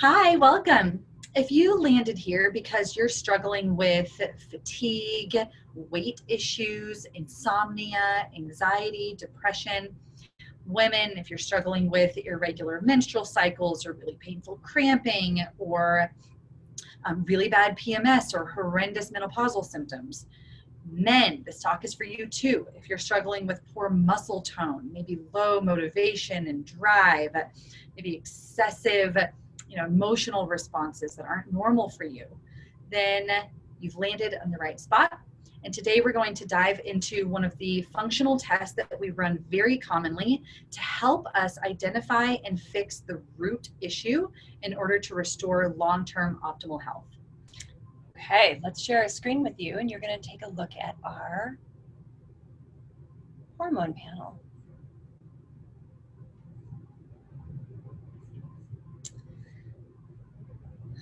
Hi, welcome. If you landed here because you're struggling with fatigue, weight issues, insomnia, anxiety, depression, women, if you're struggling with irregular menstrual cycles or really painful cramping or really bad PMS or horrendous menopausal symptoms, men, this talk is for you too. If you're struggling with poor muscle tone, maybe low motivation and drive, maybe excessive, emotional responses that aren't normal for you, then you've landed on the right spot. And today we're going to dive into one of the functional tests that we run very commonly to help us identify and fix the root issue in order to restore long-term optimal health. Okay, let's share a screen with you and you're going to take a look at our hormone panel.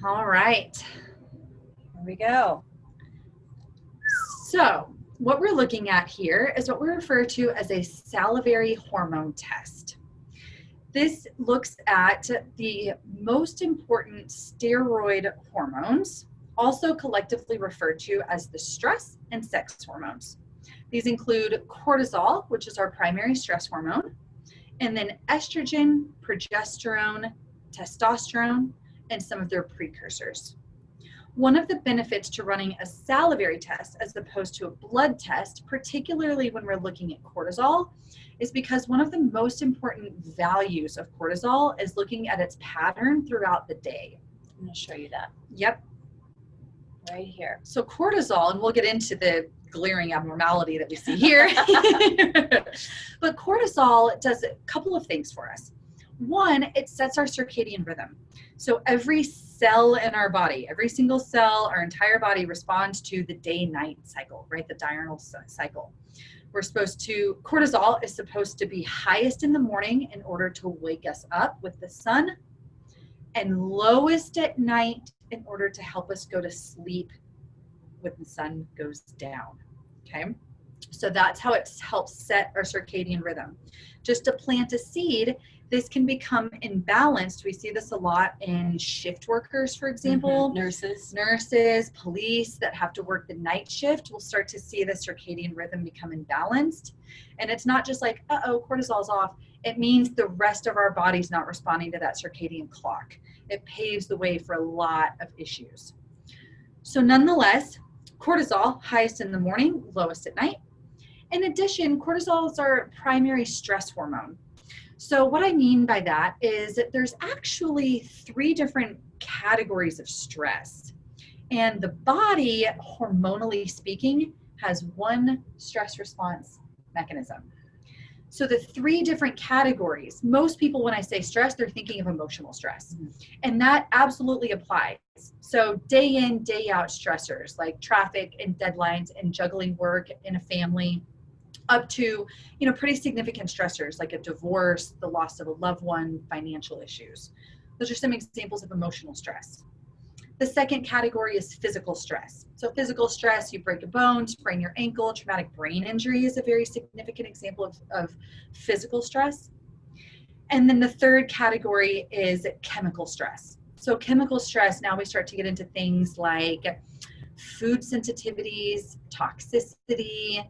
All right. Here we go. So what we're looking at here is what we refer to as a salivary hormone test. This looks at the most important steroid hormones, also collectively referred to as the stress and sex hormones. These include cortisol, which is our primary stress hormone, and then estrogen, progesterone, testosterone, and some of their precursors. One of the benefits to running a salivary test as opposed to a blood test, particularly when we're looking at cortisol, is because one of the most important values of cortisol is looking at its pattern throughout the day. I'm going to show you that. Yep. Right here. So cortisol, and we'll get into the glaring abnormality that we see here, but cortisol does a couple of things for us. One, it sets our circadian rhythm. So every cell in our body, every single cell, our entire body responds to the day-night cycle, right? The diurnal cycle. Cortisol is supposed to be highest in the morning in order to wake us up with the sun, and lowest at night in order to help us go to sleep when the sun goes down, okay? So that's how it helps set our circadian rhythm. Just to plant a seed, this can become imbalanced. We see this a lot in shift workers, for example. Nurses, police that have to work the night shift will start to see the circadian rhythm become imbalanced. And it's not just like, cortisol's off. It means the rest of our body's not responding to that circadian clock. It paves the way for a lot of issues. So nonetheless, cortisol, highest in the morning, lowest at night. In addition, cortisol is our primary stress hormone. So what I mean by that is that there's actually 3 different categories of stress. And the body, hormonally speaking, has one stress response mechanism. So the 3 different categories, most people, when I say stress, they're thinking of emotional stress. And that absolutely applies. So day in, day out stressors like traffic and deadlines and juggling work in a family, up to, pretty significant stressors like a divorce, the loss of a loved one, financial issues. Those are some examples of emotional stress. The second category is physical stress. So physical stress, you break a bone, sprain your ankle, traumatic brain injury is a very significant example of physical stress. And then the third category is chemical stress. So chemical stress, now we start to get into things like food sensitivities, toxicity,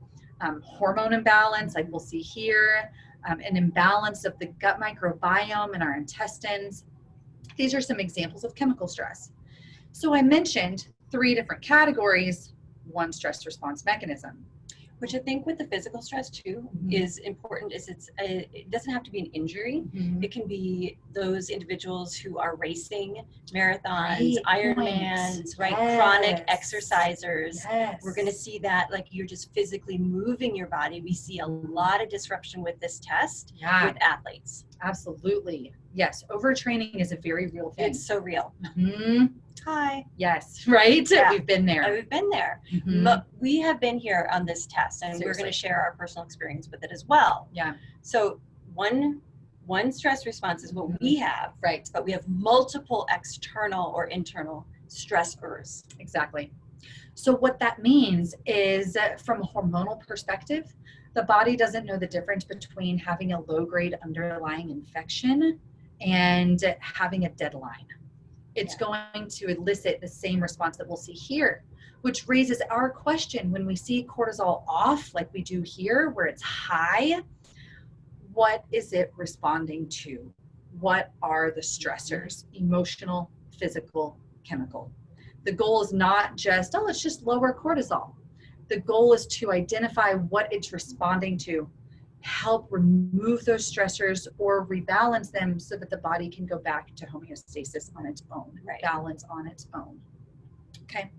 hormone imbalance, like we'll see here, an imbalance of the gut microbiome in our intestines. These are some examples of chemical stress. So I mentioned 3 different categories, one stress response mechanism. Which I think with the physical stress too is important is it doesn't have to be an injury. It can be those individuals who are racing marathons, Ironmans, right? Yes. Chronic exercisers. Yes. We're going to see that like you're just physically moving your body. We see a lot of disruption with this test with athletes. Absolutely. Yes. Overtraining is a very real thing. It's so real. Hi. Yes, right? Yeah. We've been there. We've been there. We have been here on this test, and we're going to share our personal experience with it as well. Yeah. So one stress response is what we have, right? But we have multiple external or internal stressors. Exactly. So what that means is from a hormonal perspective, the body doesn't know the difference between having a low-grade underlying infection and having a deadline. It's going to elicit the same response that we'll see here, which raises our question when we see cortisol off, like we do here, where it's high, what is it responding to? What are the stressors? Emotional, physical, chemical. The goal is not just, oh, let's just lower cortisol. The goal is to identify what it's responding to, help remove those stressors or rebalance them so that the body can go back to homeostasis on its own, balance on its own. Okay.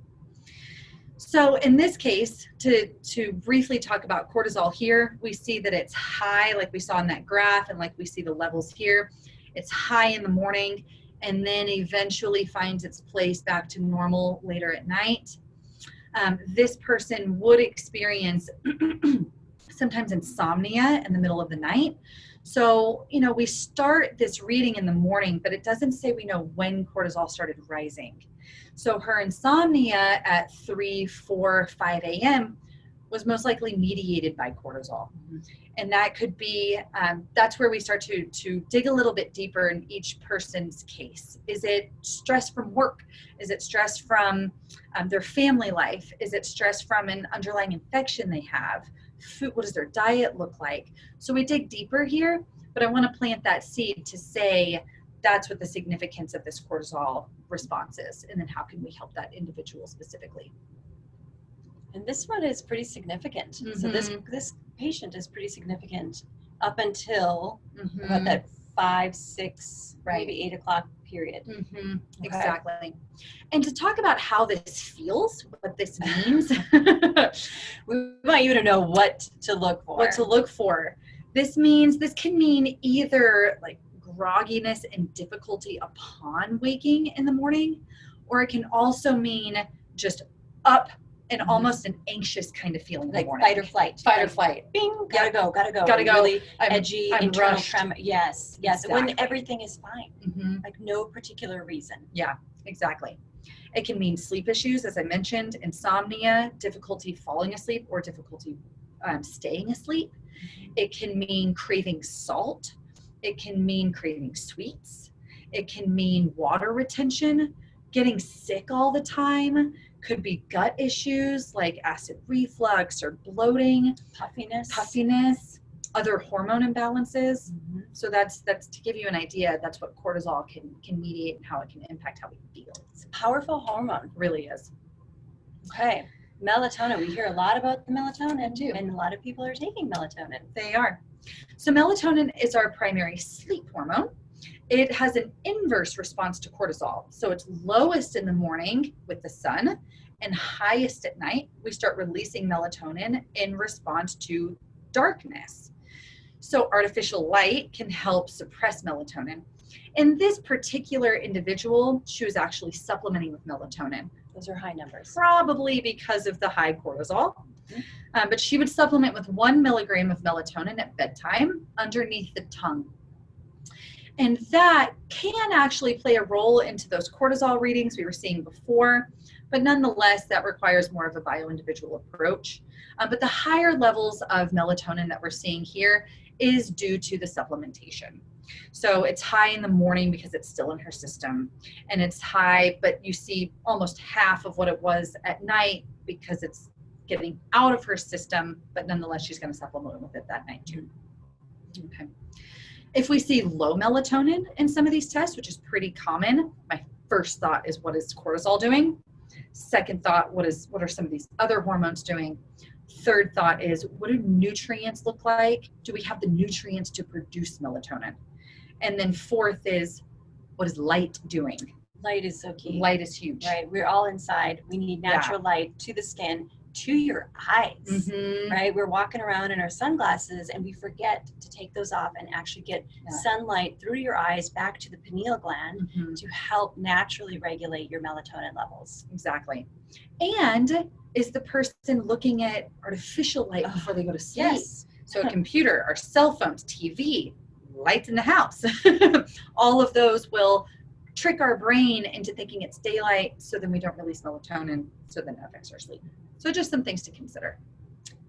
So in this case, to briefly talk about cortisol here, we see that it's high, like we saw in that graph, and like we see the levels here. It's high in the morning and then eventually finds its place back to normal later at night. This person would experience sometimes insomnia in the middle of the night. So, we start this reading in the morning, but it doesn't say we know when cortisol started rising. So her insomnia at 3, 4, 5 a.m. was most likely mediated by cortisol. And that could be, that's where we start to dig a little bit deeper in each person's case. Is it stress from work? Is it stress from their family life? Is it stress from an underlying infection they have? Food, what does their diet look like? So we dig deeper here, but I want to plant that seed to say that's what the significance of this cortisol response is, and then how can we help that individual specifically. And this one is pretty significant. So this patient is pretty significant up until about that 5, 6, maybe 8 o'clock period. Okay. Exactly. And to talk about how this feels, what this means, we want you to know what to look for. What to look for. This can mean either like grogginess and difficulty upon waking in the morning, or it can also mean just up and almost an anxious kind of feeling, like in the morning. Fight or flight. Fight or flight. Bing, gotta go. Really edgy, internal tremor. Yes. Exactly. When everything is fine, like no particular reason. Yeah, exactly. It can mean sleep issues, as I mentioned, insomnia, difficulty falling asleep, or difficulty staying asleep. It can mean craving salt. It can mean craving sweets. It can mean water retention, getting sick all the time. Could be gut issues like acid reflux or bloating, puffiness, other hormone imbalances. So that's to give you an idea. That's what cortisol can mediate and how it can impact how we feel. It's a powerful hormone. It really is. Okay. Melatonin. We hear a lot about the melatonin too, and a lot of people are taking melatonin. They are. So melatonin is our primary sleep hormone. It has an inverse response to cortisol. So it's lowest in the morning with the sun and highest at night. We start releasing melatonin in response to darkness. So artificial light can help suppress melatonin. In this particular individual, she was actually supplementing with melatonin. Those are high numbers. Probably because of the high cortisol. But she would supplement with 1 milligram of melatonin at bedtime underneath the tongue. And that can actually play a role into those cortisol readings we were seeing before, but nonetheless, that requires more of a bio-individual approach. But the higher levels of melatonin that we're seeing here is due to the supplementation. So it's high in the morning because it's still in her system, and it's high, but you see almost half of what it was at night because it's getting out of her system, but nonetheless, she's going to supplement with it that night too. Okay. If we see low melatonin in some of these tests, which is pretty common, my first thought is, what is cortisol doing? Second thought, what are some of these other hormones doing? Third thought is, what do nutrients look like? Do we have the nutrients to produce melatonin? And then fourth is, what is light doing? Light is so key. Light is huge. Right. We're all inside. We need natural light to the skin, to your eyes, right? We're walking around in our sunglasses and we forget to take those off and actually get sunlight through your eyes back to the pineal gland to help naturally regulate your melatonin levels. Exactly. And is the person looking at artificial light before they go to sleep? Yes. So a computer, our cell phones, TV, lights in the house, all of those will trick our brain into thinking it's daylight, so then we don't release melatonin, so then it affects our sleep. So just some things to consider.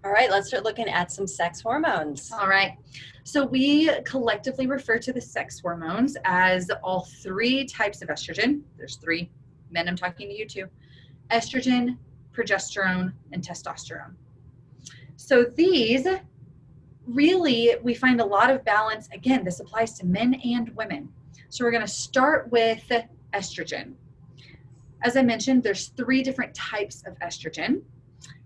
All right, let's start looking at some sex hormones. All right. So we collectively refer to the sex hormones as all 3 types of estrogen. there's three. Men, I'm talking to you too. Estrogen, progesterone, and testosterone. So these really, we find a lot of balance. Again, this applies to men and women. So we're going to start with estrogen. As I mentioned, there's 3 different types of estrogen,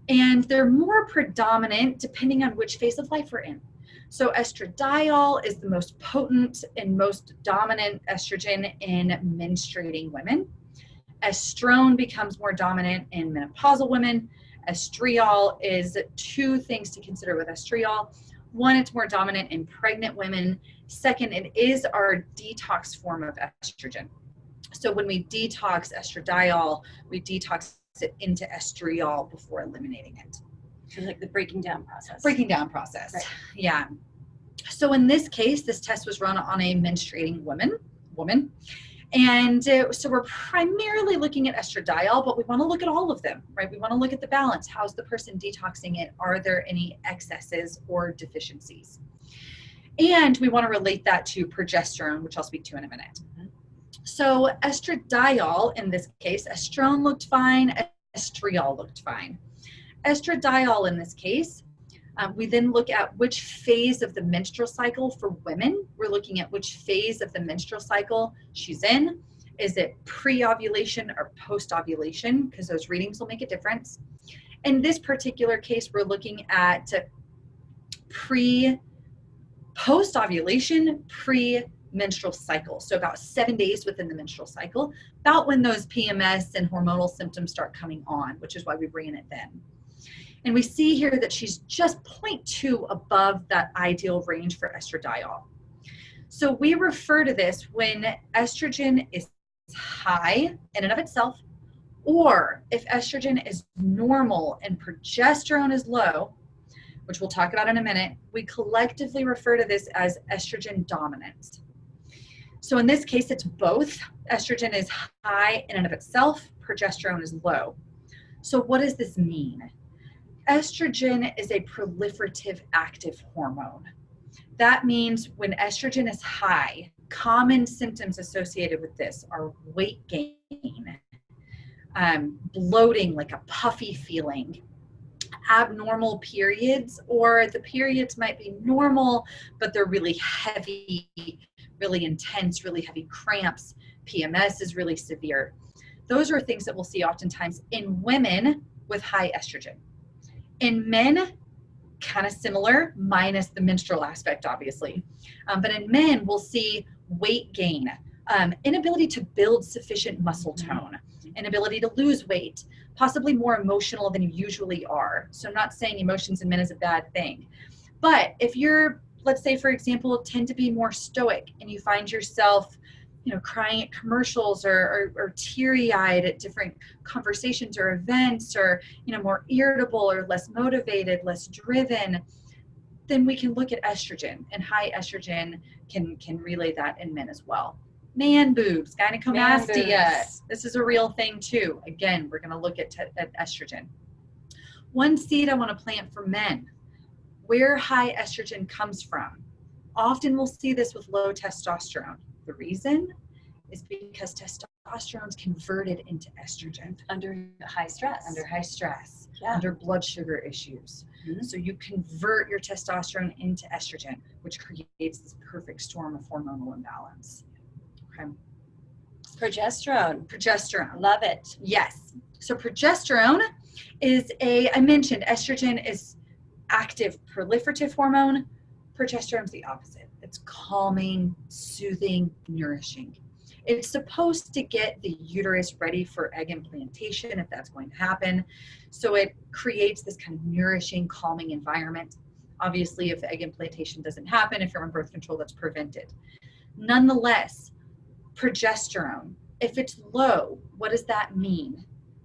and they're more predominant depending on which phase of life we're in. So estradiol is the most potent and most dominant estrogen in menstruating women. Estrone becomes more dominant in menopausal women. Estriol is 2 things to consider with estriol. 1, it's more dominant in pregnant women. 2nd, it is our detox form of estrogen. So when we detox estradiol, we detox it into estriol before eliminating it. So like the breaking down process. Breaking down process. Right. Yeah. So in this case, this test was run on a menstruating woman. And so we're primarily looking at estradiol, but we want to look at all of them, right? We want to look at the balance. How's the person detoxing it? Are there any excesses or deficiencies? And we want to relate that to progesterone, which I'll speak to in a minute. So estradiol, in this case, estrone looked fine, estriol looked fine. Estradiol in this case, we then look at which phase of the menstrual cycle for women. We're looking at which phase of the menstrual cycle she's in. Is it pre-ovulation or post-ovulation? Because those readings will make a difference. In this particular case, we're looking at post-ovulation, pre-menstrual cycle. So about 7 days within the menstrual cycle, about when those PMS and hormonal symptoms start coming on, which is why we ran it then. And we see here that she's just 0.2 above that ideal range for estradiol. So we refer to this when estrogen is high in and of itself, or if estrogen is normal and progesterone is low, which we'll talk about in a minute, we collectively refer to this as estrogen dominance. So in this case, it's both. Estrogen is high in and of itself, progesterone is low. So what does this mean? Estrogen is a proliferative active hormone. That means when estrogen is high, common symptoms associated with this are weight gain, bloating, like a puffy feeling, abnormal periods, or the periods might be normal, but they're really heavy, really intense, really heavy cramps. PMS is really severe. Those are things that we'll see oftentimes in women with high estrogen. In men, kind of similar, minus the menstrual aspect, obviously. But in men, we'll see weight gain, inability to build sufficient muscle tone, inability to lose weight, possibly more emotional than you usually are. So I'm not saying emotions in men is a bad thing. But if you're, let's say, for example, tend to be more stoic and you find yourself crying at commercials or teary-eyed at different conversations or events, or, more irritable or less motivated, less driven, then we can look at estrogen, and high estrogen can relay that in men as well. Man boobs, gynecomastia. This is a real thing too. Again, we're going to look at estrogen. One seed I want to plant for men, where high estrogen comes from. Often we'll see this with low testosterone. The reason is because testosterone is converted into estrogen. Under high stress. Yeah. Under blood sugar issues. Mm-hmm. So you convert your testosterone into estrogen, which creates this perfect storm of hormonal imbalance. Okay. Progesterone. Love it. Yes. So progesterone is I mentioned estrogen is active proliferative hormone. Progesterone is the opposite. It's calming, soothing, nourishing. It's supposed to get the uterus ready for egg implantation, if that's going to happen. So it creates this kind of nourishing, calming environment. Obviously, if egg implantation doesn't happen, if you're on birth control, that's prevented. Nonetheless, progesterone, if it's low, what does that mean?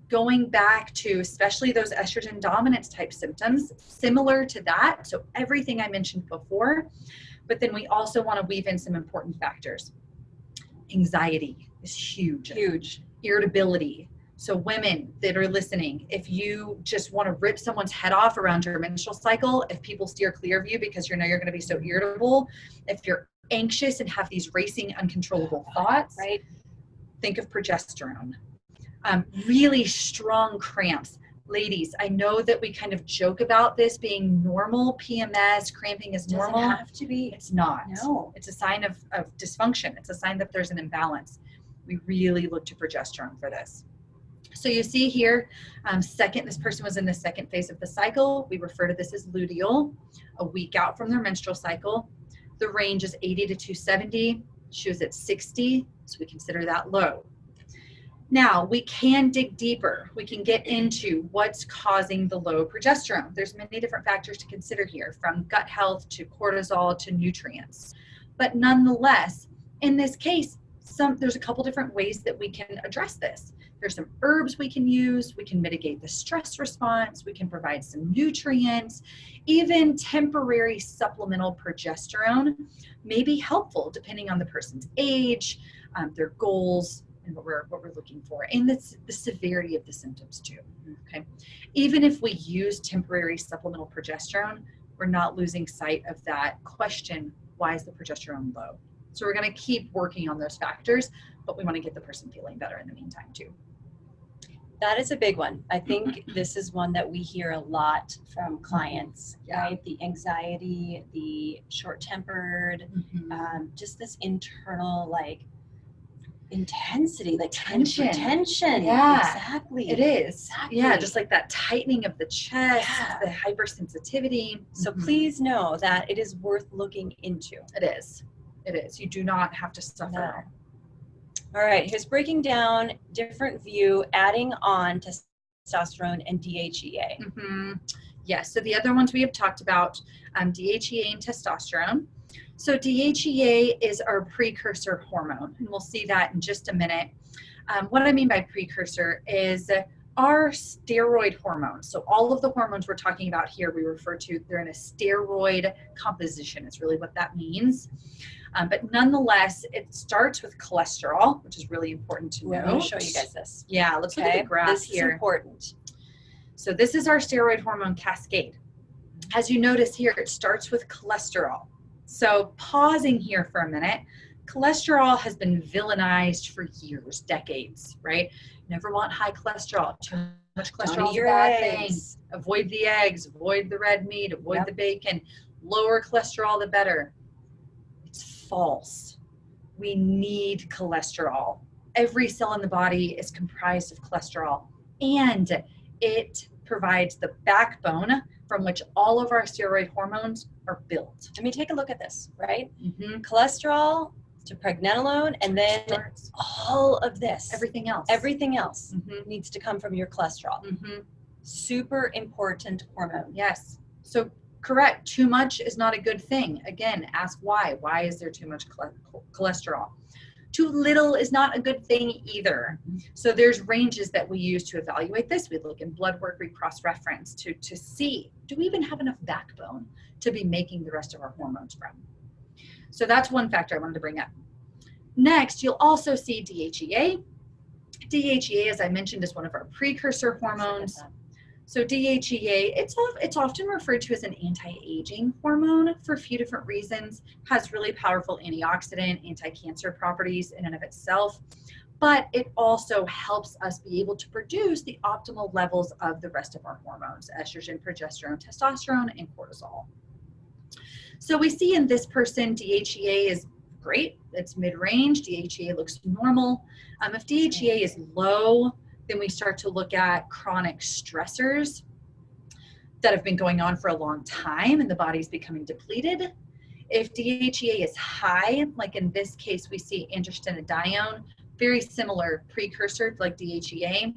Going back to especially those estrogen dominance type symptoms, similar to that. So everything I mentioned before, but then we also want to weave in some important factors. Anxiety is huge. Irritability. So women that are listening, if you just want to rip someone's head off around your menstrual cycle, if people steer clear of you because you're going to be so irritable, if you're anxious and have these racing uncontrollable thoughts, right? think of progesterone. Really strong cramps. Ladies, I know that we kind of joke about this being normal. PMS, cramping is normal. Doesn't have to be. It's not. No. It's a sign of dysfunction. It's a sign that there's an imbalance. We really look to progesterone for this. So you see here, this person was in the second phase of the cycle. We refer to this as luteal, a week out from their menstrual cycle. The range is 80 to 270. She was at 60, so we consider that low. Now, we can dig deeper. We can get into what's causing the low progesterone. There's many different factors to consider here, from gut health to cortisol to nutrients. But nonetheless, in this case, there's a couple different ways that we can address this. There's some herbs we can use. We can mitigate the stress response. We can provide some nutrients. Even temporary supplemental progesterone may be helpful depending on the person's age, their goals, and what we're looking for, and the severity of the symptoms too. Okay, even if we use temporary supplemental progesterone, we're not losing sight of that question: why is the progesterone low? So we're going to keep working on those factors, but we want to get the person feeling better in the meantime too. That is a big one. I think this is one that we hear a lot from clients, right? The anxiety, the short-tempered, just this internal intensity, tension. Yeah, exactly. It is. Exactly. Yeah, just like that tightening of the chest, the hypersensitivity. So please know that it is worth looking into. It is. It is. You do not have to suffer. No. All right, here's breaking down different view, adding on testosterone and DHEA. Yes, so the other ones we have talked about, DHEA and testosterone. So DHEA is our precursor hormone, and we'll see that in just a minute. What I mean by precursor is our steroid hormones. So all of the hormones we're talking about here, we refer to, they're in a steroid composition is really what that means. But nonetheless, it starts with cholesterol, which is really important to know. I'm going to show you guys this. Yeah, let's look at the graph this here. Is important. So this is our steroid hormone cascade. As you notice here, it starts with cholesterol. So pausing here for a minute, cholesterol has been villainized for years, decades, right? Never want high cholesterol. Too much cholesterol is a bad thing. Avoid the eggs, avoid the red meat, avoid the bacon. Lower cholesterol, the better. It's false. We need cholesterol. Every cell in the body is comprised of cholesterol, and it provides the backbone from which all of our steroid hormones are built. I mean, take a look at this, right? Cholesterol to pregnenolone, and then all of this. Everything else needs to come from your cholesterol. Super important hormone. Yes. So correct. Too much is not a good thing. Again, ask why. Why is there too much cholesterol? Too little is not a good thing either. So there's ranges that we use to evaluate this. We look in blood work, we cross-reference to see, do we even have enough backbone to be making the rest of our hormones from? So that's one factor I wanted to bring up. Next, you'll also see DHEA. DHEA, as I mentioned, is one of our precursor hormones. So DHEA, it's often referred to as an anti-aging hormone for a few different reasons. Has really powerful antioxidant, anti-cancer properties in and of itself, but it also helps us be able to produce the optimal levels of the rest of our hormones: estrogen, progesterone, testosterone, and cortisol. So we see in this person, DHEA is great. It's mid-range. DHEA looks normal. If DHEA is low, then we start to look at chronic stressors that have been going on for a long time and the body's becoming depleted. If DHEA is high, like in this case, we see androstenedione, very similar precursor like DHEA.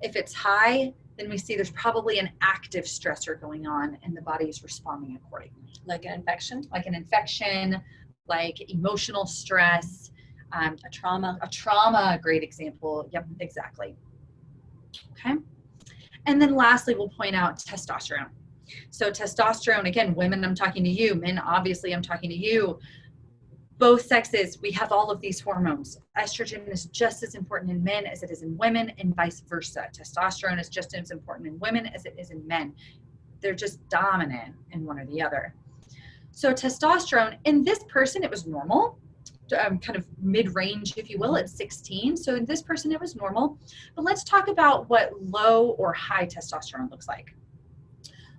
If it's high, then we see there's probably an active stressor going on and the body is responding accordingly. Like an infection? Like an infection, like emotional stress, a trauma. A great example. Yep, exactly. Okay. And then lastly, we'll point out testosterone. So testosterone, again, women, I'm talking to you. Men, obviously, I'm talking to you. Both sexes, we have all of these hormones. Estrogen is just as important in men as it is in women, and vice versa. Testosterone is just as important in women as it is in men. They're just dominant in one or the other. So testosterone, in this person, it was normal. kind of mid-range, if you will, at 16. So in this person, it was normal. But let's talk about what low or high testosterone looks like.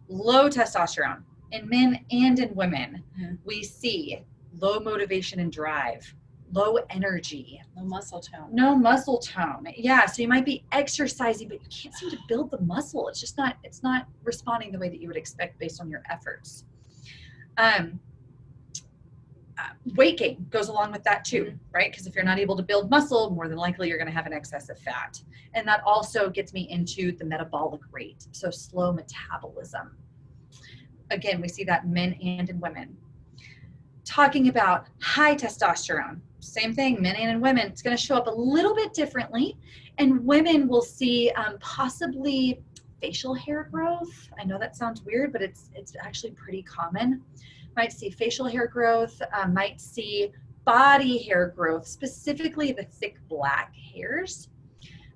Low testosterone in men and in women, we see low motivation and drive, low energy, no muscle tone. No muscle tone. Yeah, so you might be exercising, but you can't seem to build the muscle. It's not responding the way that you would expect based on your efforts. Weight gain goes along with that too, right? Because if you're not able to build muscle, more than likely you're going to have an excess of fat. And that also gets me into the metabolic rate, so slow metabolism. Again, we see that in men and in women. Talking about high testosterone, same thing, men and in women, it's going to show up a little bit differently. And women will see possibly facial hair growth. I know that sounds weird, but it's actually pretty common. Might see facial hair growth, might see body hair growth, specifically the thick black hairs.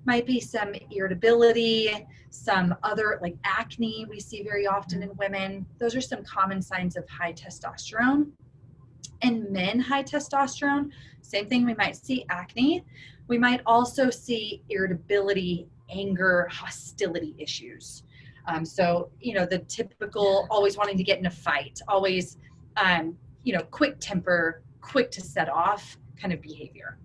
Might be some irritability, some other like acne we see very often in women. Those are some common signs of high testosterone. In men, high testosterone, same thing, we might see acne. We might also see irritability, anger, hostility issues. So, the typical always wanting to get in a fight, always, quick temper, quick to set off kind of behavior.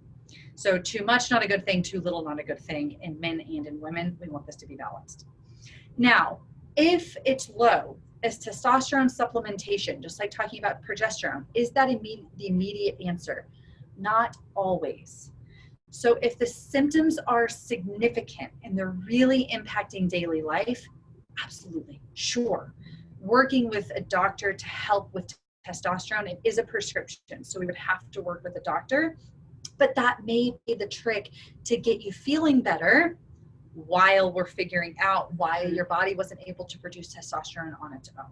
So too much, not a good thing, too little, not a good thing. In men and in women, we want this to be balanced. Now, if it's low, is testosterone supplementation, just like talking about progesterone, is that the immediate answer? Not always. So if the symptoms are significant and they're really impacting daily life, absolutely, sure. Working with a doctor to help with testosterone, it is a prescription, so we would have to work with a doctor, but that may be the trick to get you feeling better while we're figuring out why your body wasn't able to produce testosterone on its own.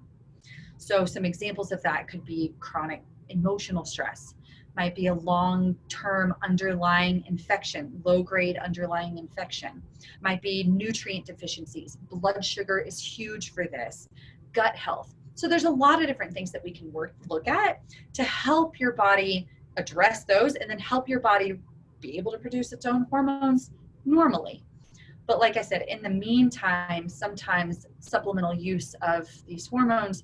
So some examples of that could be chronic emotional stress, might be a long-term underlying infection, low-grade underlying infection, might be nutrient deficiencies. Blood sugar is huge for this, gut health. So there's a lot of different things that we can look at to help your body address those and then help your body be able to produce its own hormones normally. But like I said, in the meantime, sometimes supplemental use of these hormones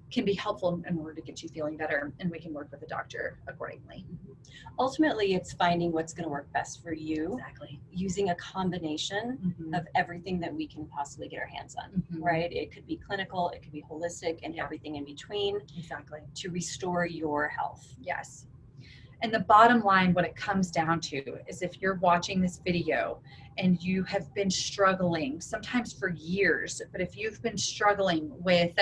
can be helpful in order to get you feeling better, and we can work with the doctor accordingly. Ultimately, it's finding what's going to work best for you. Exactly. Using a combination of everything that we can possibly get our hands on, right? It could be clinical, it could be holistic, and everything in between. Exactly. To restore your health. Yes. And the bottom line, what it comes down to is if you're watching this video and you have been struggling, sometimes for years, but if you've been struggling with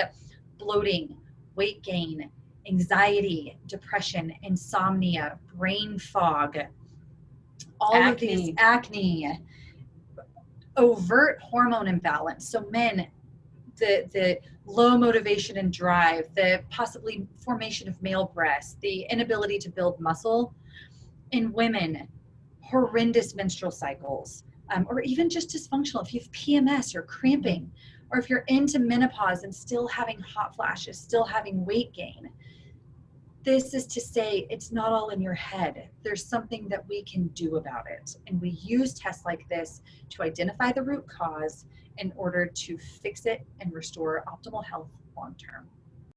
bloating, weight gain, anxiety, depression, insomnia, brain fog, all of these acne, overt hormone imbalance. So men, the low motivation and drive, the possibly formation of male breasts, the inability to build muscle. In women, horrendous menstrual cycles, or even just dysfunctional. If you have PMS or cramping, or if you're into menopause and still having hot flashes, still having weight gain. This is to say it's not all in your head. There's something that we can do about it. And we use tests like this to identify the root cause in order to fix it and restore optimal health long term.